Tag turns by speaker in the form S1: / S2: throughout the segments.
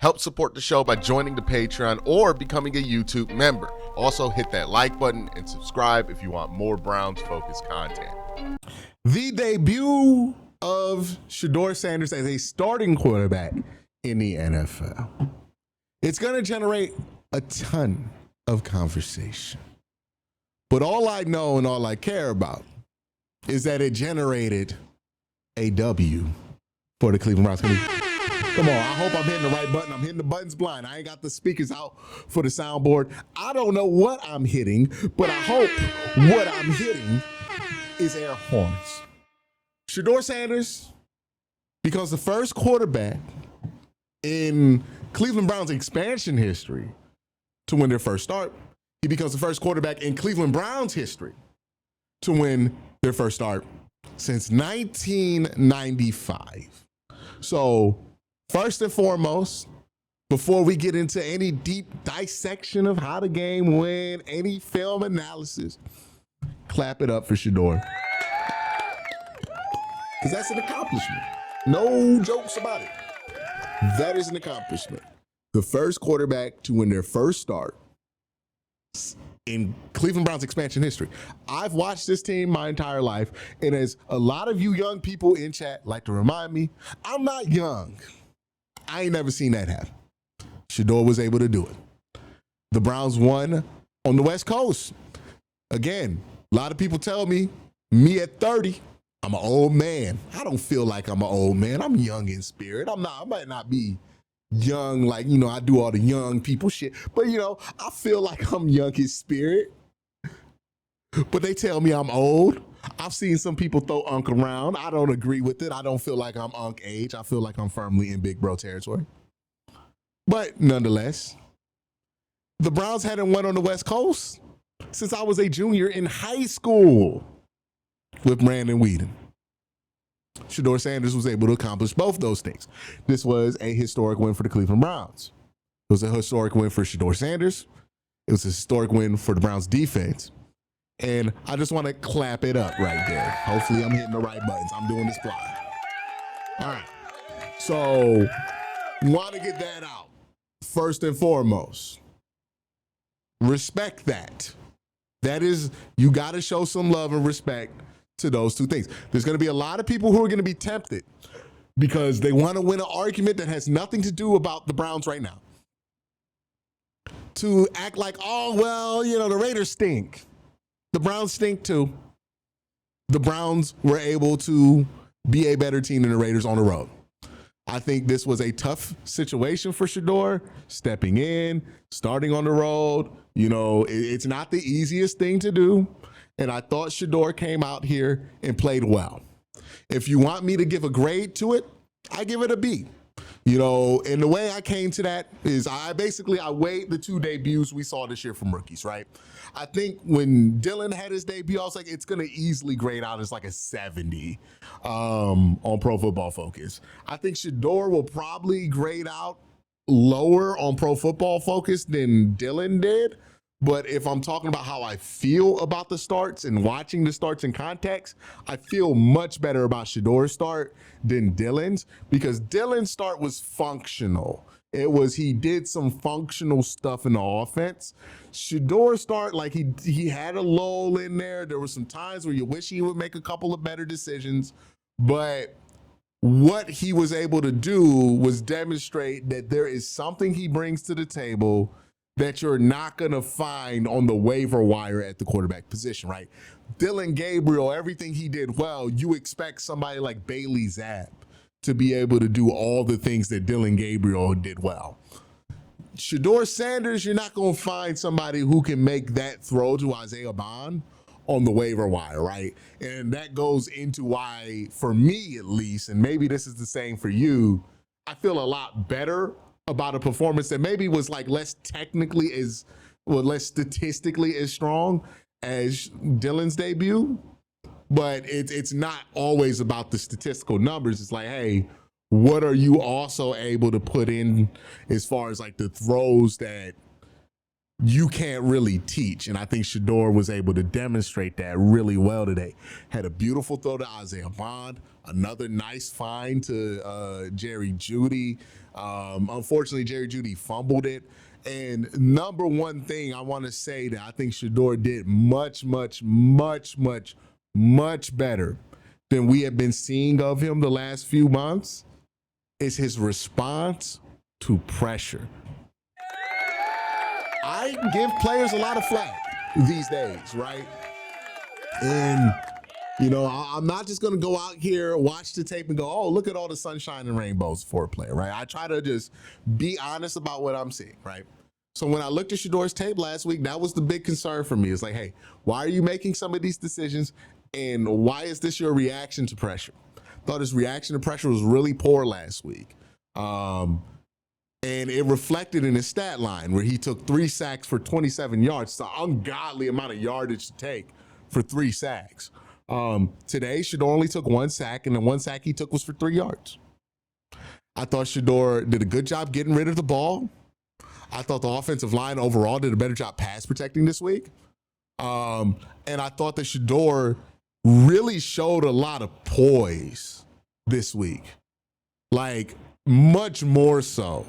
S1: Help support the show by joining the Patreon or becoming a YouTube member. Also, hit that like button and subscribe if you want more Browns-focused content.
S2: The debut of SHEDEUR Sanders as a starting quarterback in the NFL. It's going to generate a ton of conversation. But all I know and all I care about is that it generated a W for the Cleveland Browns. Come on, I hope I'm hitting the right button. I'm hitting the buttons blind. I ain't got the speakers out for the soundboard. I don't know what I'm hitting, but I hope what I'm hitting is air horns. SHEDEUR Sanders becomes the first quarterback in Cleveland Browns expansion history to win their first start. He becomes the first quarterback in Cleveland Browns history to win their first start since 1995. So, first and foremost, before we get into any deep dissection of how the game went, any film analysis, clap it up for SHEDEUR. Because that's an accomplishment. No jokes about it. That is an accomplishment. The first quarterback to win their first start in Cleveland Browns expansion history. I've watched this team my entire life, and as a lot of you young people in chat like to remind me, I'm not young. I ain't never seen that happen. SHEDEUR was able to do it. The Browns won on the West Coast. Again, a lot of people tell me at 30, I'm an old man. I don't feel like I'm an old man. I'm young in spirit. I might not be young, like, I do all the young people shit, but I feel like I'm young in spirit. But they tell me I'm old. I've seen some people throw unk around. I don't agree with it. I don't feel like I'm unk age. I feel like I'm firmly in big bro territory. But nonetheless, the Browns hadn't won on the West Coast since I was a junior in high school with Brandon Weeden. SHEDEUR Sanders was able to accomplish both those things. This was a historic win for the Cleveland Browns. It was a historic win for SHEDEUR Sanders. It was a historic win for the Browns defense. And I just want to clap it up right there. Hopefully I'm hitting the right buttons. I'm doing this blind. All right. So, want to get that out. First and foremost, respect that. That is, you got to show some love and respect to those two things. There's going to be a lot of people who are going to be tempted because they want to win an argument that has nothing to do about the Browns right now. To act like, oh, well, the Raiders stink. The Browns stink too. The Browns were able to be a better team than the Raiders on the road. I think this was a tough situation for SHEDEUR, stepping in, starting on the road. It's not the easiest thing to do. And I thought SHEDEUR came out here and played well. If you want me to give a grade to it, I give it a B. And the way I came to that is I weighed the two debuts we saw this year from rookies, right? I think when Dylan had his debut, I was like, it's going to easily grade out as like a 70 on Pro Football Focus. I think SHEDEUR will probably grade out lower on Pro Football Focus than Dylan did. But if I'm talking about how I feel about the starts and watching the starts in context, I feel much better about SHEDEUR's start than Dylan's, because Dylan's start was functional. He did some functional stuff in the offense. SHEDEUR's start, like he had a lull in there. There were some times where you wish he would make a couple of better decisions, but what he was able to do was demonstrate that there is something he brings to the table that you're not going to find on the waiver wire at the quarterback position, right? Dillon Gabriel, everything he did well, you expect somebody like Bailey Zapp to be able to do all the things that Dillon Gabriel did well. SHEDEUR Sanders, you're not going to find somebody who can make that throw to Isaiah Bond on the waiver wire, right? And that goes into why, for me at least, and maybe this is the same for you, I feel a lot better about a performance that maybe was like less statistically as strong as Dylan's debut, but it's not always about the statistical numbers. It's like, hey, what are you also able to put in as far as like the throws that you can't really teach? And I think SHEDEUR was able to demonstrate that really well today. Had a beautiful throw to Isaiah Bond, another nice find to Jerry Jeudy. Unfortunately, Jerry Jeudy fumbled it. And number one thing I want to say that I think Shedeur did much better than we have been seeing of him the last few months is his response to pressure. I give players a lot of flack these days, right? And, you know, I'm not just going to go out here, watch the tape and go, oh, look at all the sunshine and rainbows for a player, right? I try to just be honest about what I'm seeing, right? So when I looked at Shedeur's tape last week, that was the big concern for me. It's like, hey, why are you making some of these decisions? And why is this your reaction to pressure? Thought his reaction to pressure was really poor last week. And it reflected in his stat line where he took 3 sacks for 27 yards. It's an ungodly amount of yardage to take for 3 sacks. Today, Shedeur only took 1 sack, and the 1 sack he took was for 3 yards. I thought Shedeur did a good job getting rid of the ball. I thought the offensive line overall did a better job pass protecting this week. And I thought that Shedeur really showed a lot of poise this week. Like, much more so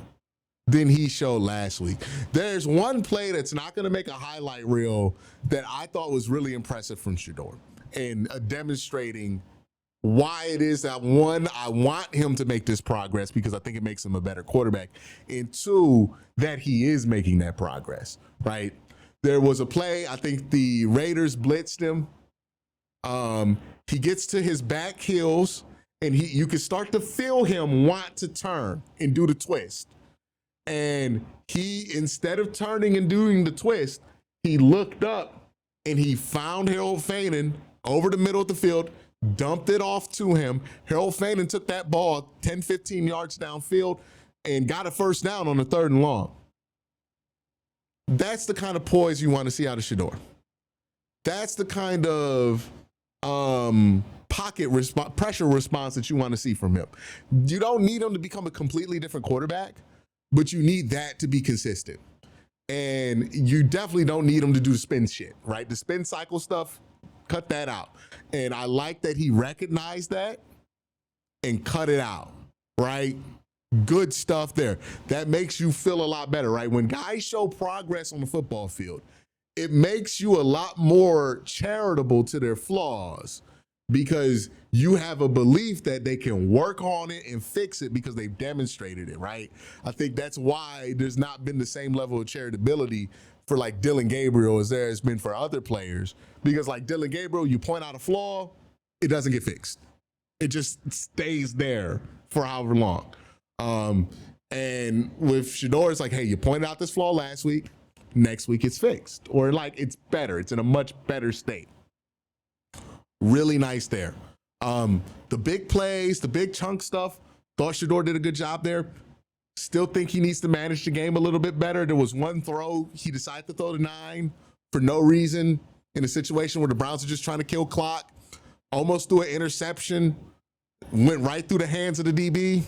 S2: than he showed last week. There's one play that's not going to make a highlight reel that I thought was really impressive from Shedeur and demonstrating why it is that, one, I want him to make this progress because I think it makes him a better quarterback, and 2, that he is making that progress, right? There was a play, I think the Raiders blitzed him. He gets to his back heels, and you can start to feel him want to turn and do the twist. And he, instead of turning and doing the twist, he looked up and he found Harold Faden over the middle of the field, dumped it off to him. Harold Faden took that ball 10, 15 yards downfield and got a first down on the 3rd and long. That's the kind of poise you want to see out of Shedeur. That's the kind of pressure response that you want to see from him. You don't need him to become a completely different quarterback, but you need that to be consistent. And you definitely don't need him to do the spin shit, right? The spin cycle stuff, cut that out. And I like that he recognized that and cut it out, right? Good stuff there. That makes you feel a lot better, right? When guys show progress on the football field, it makes you a lot more charitable to their flaws because you have a belief that they can work on it and fix it because they've demonstrated it, right? I think that's why there's not been the same level of charitability for like Dylan Gabriel as there has been for other players, because like Dylan Gabriel, you point out a flaw, it doesn't get fixed. It just stays there for however long. And with Shedeur, it's like, hey, you pointed out this flaw last week, next week it's fixed, or like it's better, it's in a much better state. Really nice there. The big plays, the big chunk stuff, thought Shedeur did a good job there. Still think he needs to manage the game a little bit better. There was one throw he decided to throw to 9 for no reason in a situation where the Browns are just trying to kill clock. Almost threw an interception, went right through the hands of the DB.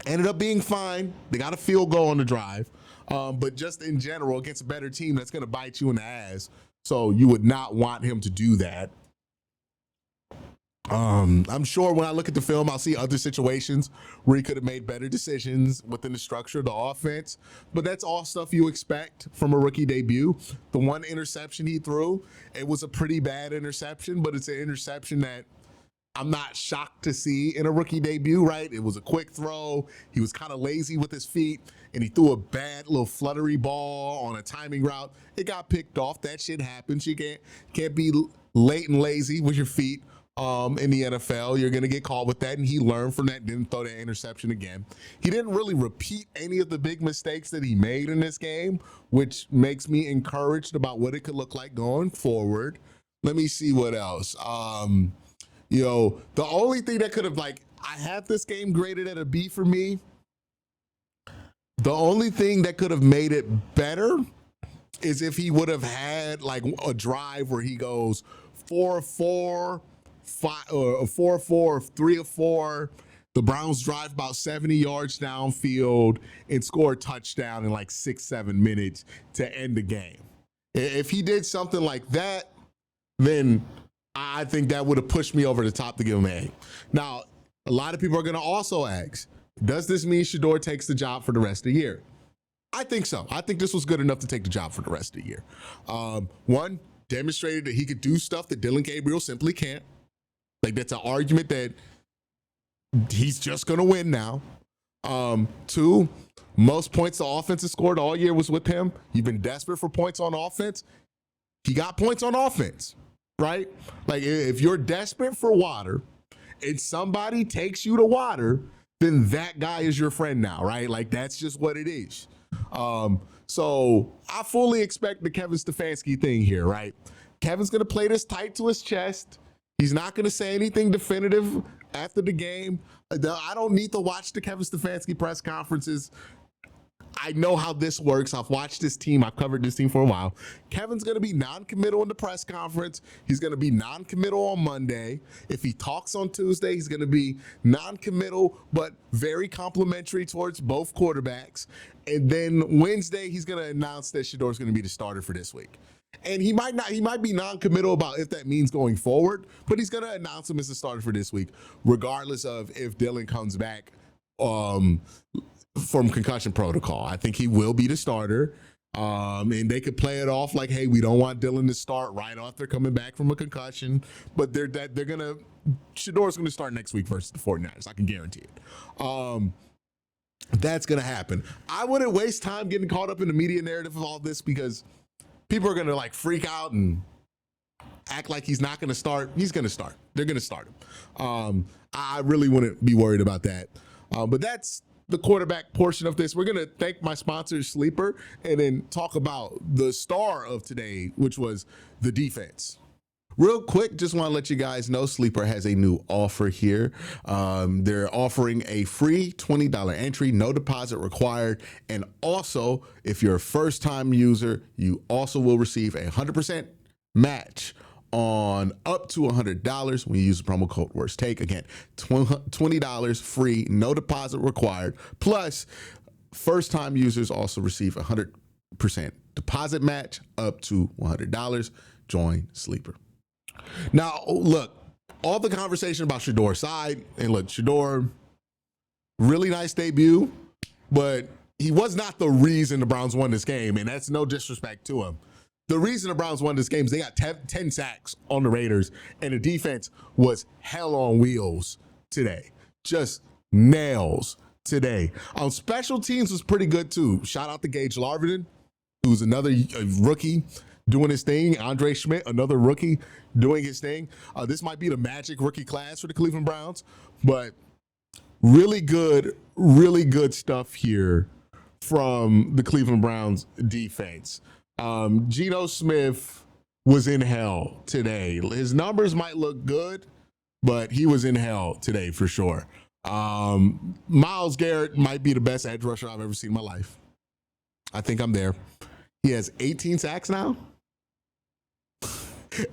S2: Ended up being fine. They got a field goal on the drive. But just in general, against a better team, that's going to bite you in the ass. So you would not want him to do that. I'm sure when I look at the film, I'll see other situations where he could have made better decisions within the structure of the offense. But that's all stuff you expect from a rookie debut. The one interception he threw, it was a pretty bad interception, but it's an interception that I'm not shocked to see in a rookie debut, right? It was a quick throw. He was kind of lazy with his feet, and he threw a bad little fluttery ball on a timing route. It got picked off. That shit happens. You can't be late and lazy with your feet in the NFL. You're going to get caught with that, and he learned from that, didn't throw that interception again. He didn't really repeat any of the big mistakes that he made in this game, which makes me encouraged about what it could look like going forward. Let me see what else. You know, the only thing that could have, like, I have this game graded at a B for me. The only thing that could have made it better is if he would have had, like, a drive where he goes 4-4, 4-4, 3-4. The Browns drive about 70 yards downfield and score a touchdown in, like, 6-7 minutes to end the game. If he did something like that, then I think that would have pushed me over the top to give him an A. Now, a lot of people are going to also ask, Does this mean SHEDEUR takes the job for the rest of the year? I think so. I think this was good enough to take the job for the rest of the year. One, demonstrated that he could do stuff that Dillon Gabriel simply can't. Like, that's an argument that he's just going to win now. Two, most points the offense has scored all year was with him. You've been desperate for points on offense. He got points on offense, right? Like, if you're desperate for water and somebody takes you to water, then that guy is your friend now, right? Like, that's just what it is. So I fully expect the Kevin Stefanski thing here, right? Kevin's going to play this tight to his chest. He's not going to say anything definitive after the game. I don't need to watch the Kevin Stefanski press conferences. I know how this works. I've watched this team. I've covered this team for a while. Kevin's going to be non-committal in the press conference. He's going to be non-committal on Monday. If he talks on Tuesday, he's going to be non-committal, but very complimentary towards both quarterbacks. And then Wednesday, he's going to announce that SHEDEUR is going to be the starter for this week. And he might be non-committal about if that means going forward, but he's going to announce him as the starter for this week, regardless of if Dillon comes back from concussion protocol. I think he will be the starter. And they could play it off like, hey, we don't want Dillon to start right after coming back from a concussion, but SHEDEUR's going to start next week versus the 49ers. I can guarantee it. That's going to happen. I wouldn't waste time getting caught up in the media narrative of all this because people are going to like freak out and act like he's not going to start. He's going to start. They're going to start him. I really wouldn't be worried about that. But that's the quarterback portion of this. We're going to thank my sponsor, Sleeper, and then talk about the star of today, which was the defense. Real quick, just want to let you guys know Sleeper has a new offer here. They're offering a free $20 entry, no deposit required. And also, if you're a first-time user, you also will receive a 100% match on up to $100 when you use the promo code WORSTTAKE. Again, $20 free, no deposit required. Plus, first-time users also receive a 100% deposit match up to $100. Join Sleeper. Now, look, all the conversation about SHEDEUR aside, and look, SHEDEUR, really nice debut, but he was not the reason the Browns won this game, and that's no disrespect to him. The reason the Browns won this game is they got 10 sacks on the Raiders, and the defense was hell on wheels today. Just nails today. On special teams was pretty good, too. Shout out to Gage Larvin, who's another rookie doing his thing. Andre Schmidt, another rookie doing his thing. This might be the magic rookie class for the Cleveland Browns, but really good stuff here from the Cleveland Browns defense. Geno Smith was in hell today. His numbers might look good, but he was in hell today for sure. Myles Garrett might be the best edge rusher I've ever seen in my life. I think I'm there. He has 18 sacks now.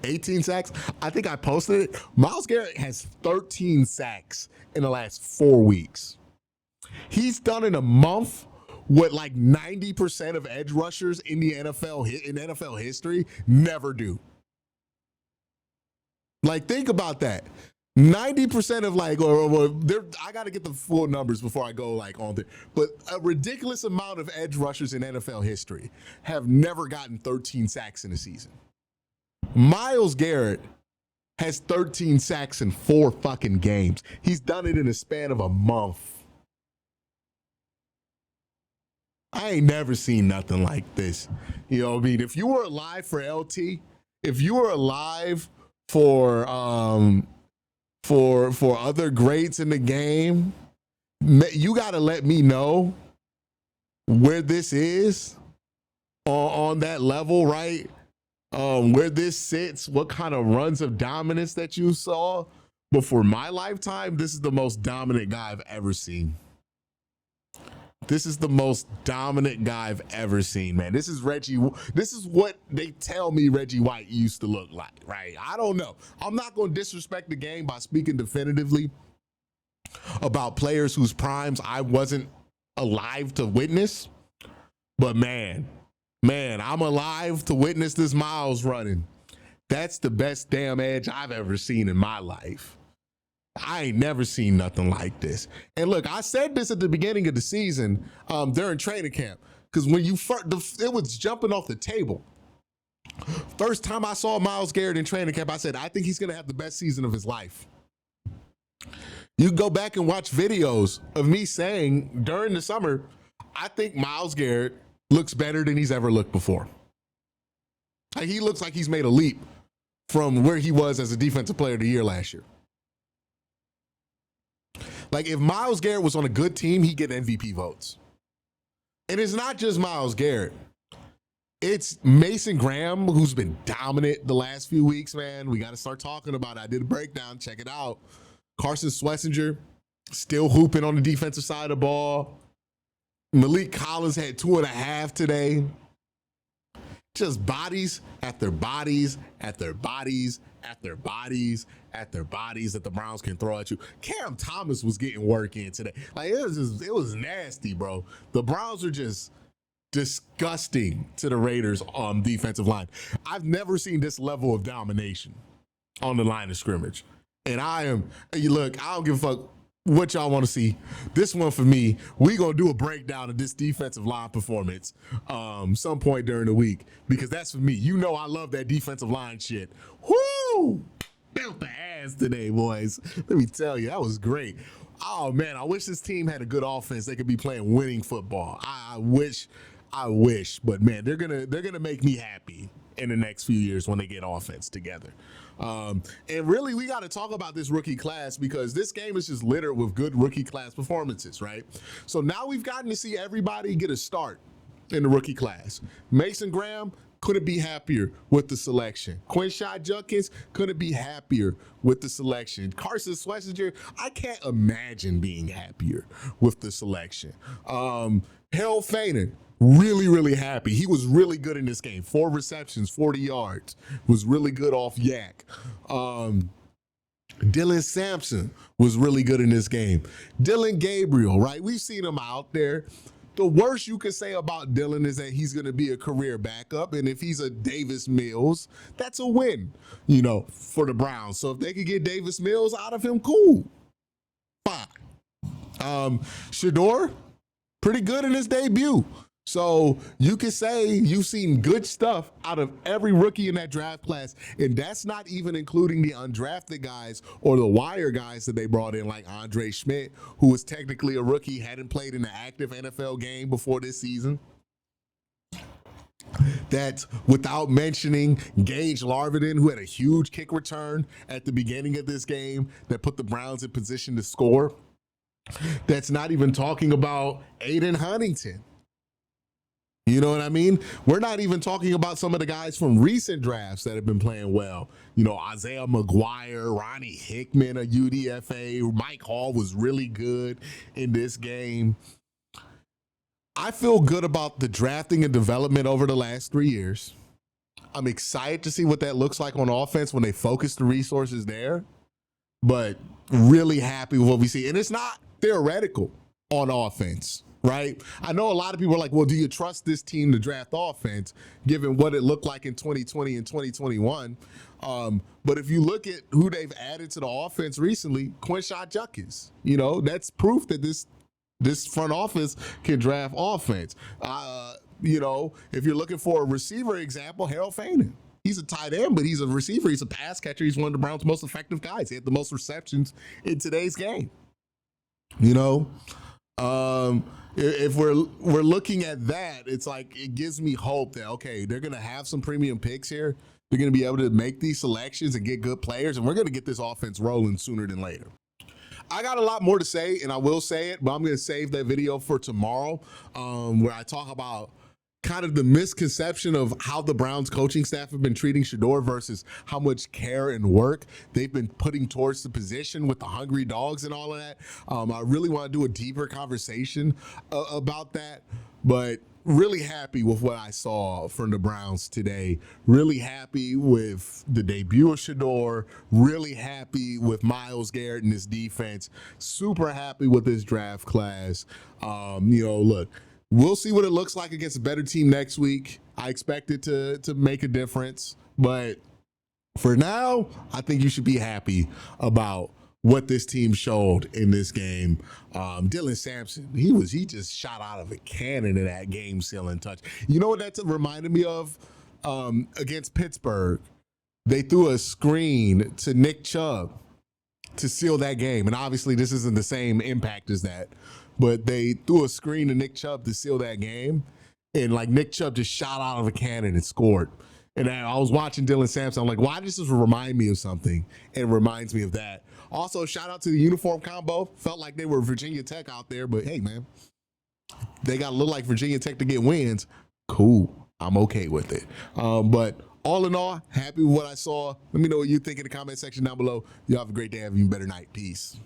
S2: 18 sacks. I think I posted it. Myles Garrett has 13 sacks in the last 4 weeks. He's done in a month what like 90% of edge rushers in the NFL history never do. Like, think about that. 90% of I got to get the full numbers before I go like on there, but a ridiculous amount of edge rushers in NFL history have never gotten 13 sacks in a season. Myles Garrett has 13 sacks in 4 fucking games. He's done it in a span of a month. I ain't never seen nothing like this. You know what I mean? If you were alive for LT, if you were alive for other greats in the game, you got to let me know where this is on that level, right? Where this sits, what kind of runs of dominance that you saw. But for my lifetime, this is the most dominant guy I've ever seen. This is the most dominant guy I've ever seen, man. This is what they tell me Reggie White used to look like, right? I don't know. I'm not going to disrespect the game by speaking definitively about players whose primes I wasn't alive to witness. But man, I'm alive to witness this Myles running. That's the best damn edge I've ever seen in my life. I ain't never seen nothing like this. And look, I said this at the beginning of the season during training camp, because when you first, it was jumping off the table. First time I saw Myles Garrett in training camp, I said, I think he's going to have the best season of his life. You go back and watch videos of me saying during the summer, I think Myles Garrett looks better than he's ever looked before. Like, he looks like he's made a leap from where he was as a defensive player of the year last year. Like, if Myles Garrett was on a good team, he'd get MVP votes. And it's not just Myles Garrett. It's Mason Graham, who's been dominant the last few weeks, man. We got to start talking about it. I did a breakdown. Check it out. Carson Schlesinger, still hooping on the defensive side of the ball. Malik Collins had 2.5 today. Just bodies after bodies after bodies after bodies after bodies that the Browns can throw at you. Cam Thomas was getting work in today. Like, it was nasty, bro. The Browns are just disgusting to the Raiders on defensive line. I've never seen this level of domination on the line of scrimmage. And look, I don't give a fuck what y'all want to see. This one for me, we gonna do a breakdown of this defensive line performance some point during the week, because that's for me. You know I love that defensive line shit. Whoo! Built the ass today, boys. Let me tell you, that was great. Oh man, I wish this team had a good offense. They could be playing winning football. I wish, but man, they're gonna make me happy in the next few years when they get offense together. And really, we got to talk about this rookie class, because this game is just littered with good rookie class performances, right? So now we've gotten to see everybody get a start in the rookie class. Mason Graham couldn't be happier with the selection. Quincy Judkins couldn't be happier with the selection. Carson Schlesinger, I can't imagine being happier with the selection. Harold Faden, really happy. He was really good in this game. 4 receptions, 40 yards. Was really good off yak. Dylan Sampson was really good in this game. Dylan Gabriel, right? We've seen him out there. The worst you could say about Dylan is that he's going to be a career backup. And if he's a Davis Mills, that's a win, for the Browns. So if they could get Davis Mills out of him, cool. Fine. SHEDEUR, pretty good in his debut. So you can say you've seen good stuff out of every rookie in that draft class, and that's not even including the undrafted guys or the wire guys that they brought in, like Andre Schmidt, who was technically a rookie, hadn't played in an active NFL game before this season. That's without mentioning Gage Larvin, who had a huge kick return at the beginning of this game that put the Browns in position to score. That's not even talking about Aiden Huntington. You know what I mean? We're not even talking about some of the guys from recent drafts that have been playing well. Isaiah McGuire, Ronnie Hickman, a UDFA. Mike Hall was really good in this game. I feel good about the drafting and development over the last 3 years. I'm excited to see what that looks like on offense when they focus the resources there. But really happy with what we see. And it's not theoretical on offense. Right? I know a lot of people are like, well, do you trust this team to draft offense given what it looked like in 2020 and 2021? But if you look at who they've added to the offense recently, Quincy Judkins, that's proof that this front office can draft offense. If you're looking for a receiver example, Harold Faden. He's a tight end, but he's a receiver. He's a pass catcher. He's one of the Browns' most effective guys. He had the most receptions in today's game. If we're looking at that, it's like it gives me hope that, okay, they're going to have some premium picks here. They're going to be able to make these selections and get good players, and we're going to get this offense rolling sooner than later. I got a lot more to say, and I will say it, but I'm going to save that video for tomorrow, where I talk about kind of the misconception of how the Browns coaching staff have been treating SHEDEUR versus how much care and work they've been putting towards the position with the hungry dogs and all of that. I really want to do a deeper conversation about that, but really happy with what I saw from the Browns today. Really happy with the debut of SHEDEUR. Really happy with Myles Garrett and his defense. Super happy with this draft class. Look, we'll see what it looks like against a better team next week. I expect it to make a difference. But for now, I think you should be happy about what this team showed in this game. Dylan Sampson, he just shot out of a cannon in that game sealing touch. You know what that reminded me of? Against Pittsburgh, they threw a screen to Nick Chubb to seal that game. And obviously this isn't the same impact as that, but they threw a screen to Nick Chubb to seal that game. And like Nick Chubb just shot out of a cannon and scored. And I was watching Dylan Sampson. I'm like, why does this remind me of something? It reminds me of that. Also, shout out to the uniform combo. Felt like they were Virginia Tech out there, but hey, man, they got to look like Virginia Tech to get wins. Cool. I'm okay with it. But all in all, happy with what I saw. Let me know what you think in the comment section down below. Y'all have a great day. Have an even better night. Peace.